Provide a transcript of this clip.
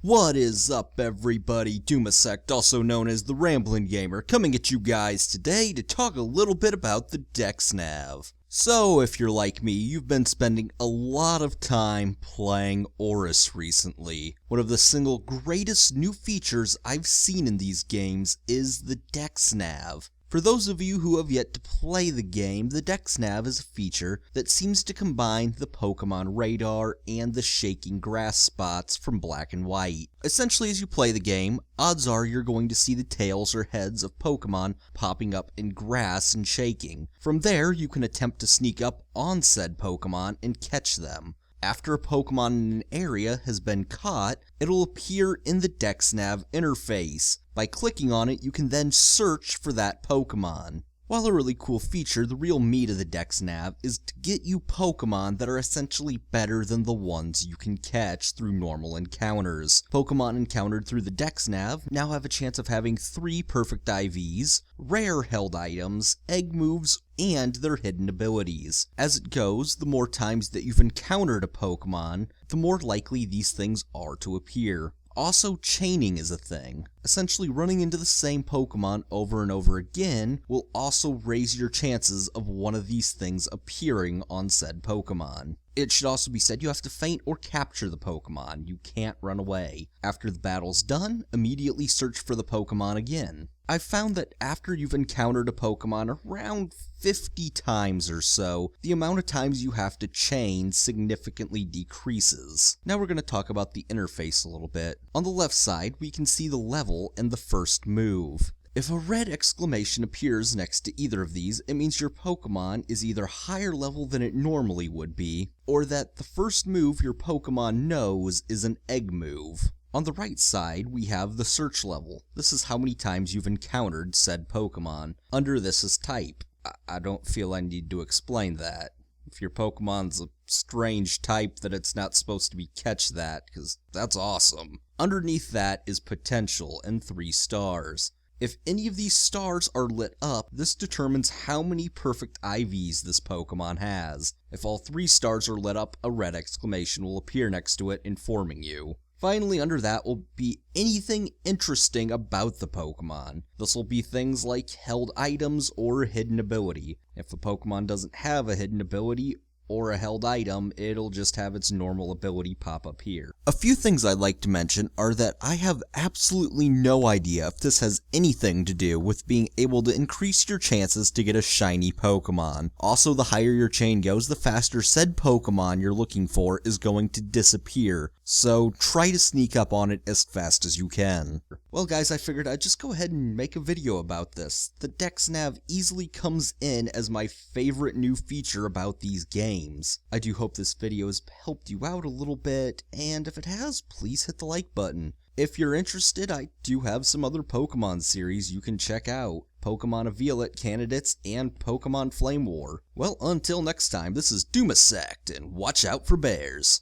What is up, everybody? Doomasect, also known as the Ramblin' Gamer, coming at you guys today to talk a little bit about the Dexnav. So, if you're like me, you've been spending a lot of time playing ORAS recently. One of the single greatest new features I've seen in these games is the Dexnav. For those of you who have yet to play the game, the Dexnav is a feature that seems to combine the Pokemon radar and the shaking grass spots from Black and White. Essentially, as you play the game, odds are you're going to see the tails or heads of Pokemon popping up in grass and shaking. From there, you can attempt to sneak up on said Pokemon and catch them. After a Pokemon in an area has been caught, it'll appear in the Dexnav interface. By clicking on it, you can then search for that Pokemon. While a really cool feature, the real meat of the Dexnav is to get you Pokemon that are essentially better than the ones you can catch through normal encounters. Pokemon encountered through the Dexnav now have a chance of having 3 perfect IVs, rare held items, egg moves, and their hidden abilities. As it goes, the more times that you've encountered a Pokemon, the more likely these things are to appear. Also, chaining is a thing. Essentially, running into the same Pokemon over and over again will also raise your chances of one of these things appearing on said Pokemon. It should also be said you have to feint or capture the Pokemon. You can't run away. After the battle's done, immediately search for the Pokemon again. I've found that after you've encountered a Pokemon around 50 times or so, the amount of times you have to chain significantly decreases. Now we're going to talk about the interface a little bit. On the left side, we can see the level and the first move. If a red exclamation appears next to either of these, it means your Pokemon is either higher level than it normally would be, or that the first move your Pokemon knows is an egg move. On the right side, we have the search level. This is how many times you've encountered said Pokemon. Under this is type. I don't feel I need to explain that. If your Pokemon's a strange type, that it's not supposed to be catch that, because that's awesome. Underneath that is potential and 3 stars. If any of these stars are lit up, this determines how many perfect IVs this Pokemon has. If all 3 stars are lit up, a red exclamation will appear next to it informing you. Finally, under that will be anything interesting about the Pokemon. This will be things like held items or hidden ability. If a Pokemon doesn't have a hidden ability or a held item, it'll just have its normal ability pop up here. A few things I'd like to mention are that I have absolutely no idea if this has anything to do with being able to increase your chances to get a shiny Pokemon. Also, the higher your chain goes, the faster said Pokemon you're looking for is going to disappear. So try to sneak up on it as fast as you can. Well guys, I figured I'd just go ahead and make a video about this. The Dexnav easily comes in as my favorite new feature about these games. I do hope this video has helped you out a little bit, and if it has, please hit the like button. If you're interested, I do have some other Pokemon series you can check out. Pokemon Violet candidates and Pokemon Flame War. Well, until next time, this is Doomasect, and watch out for bears.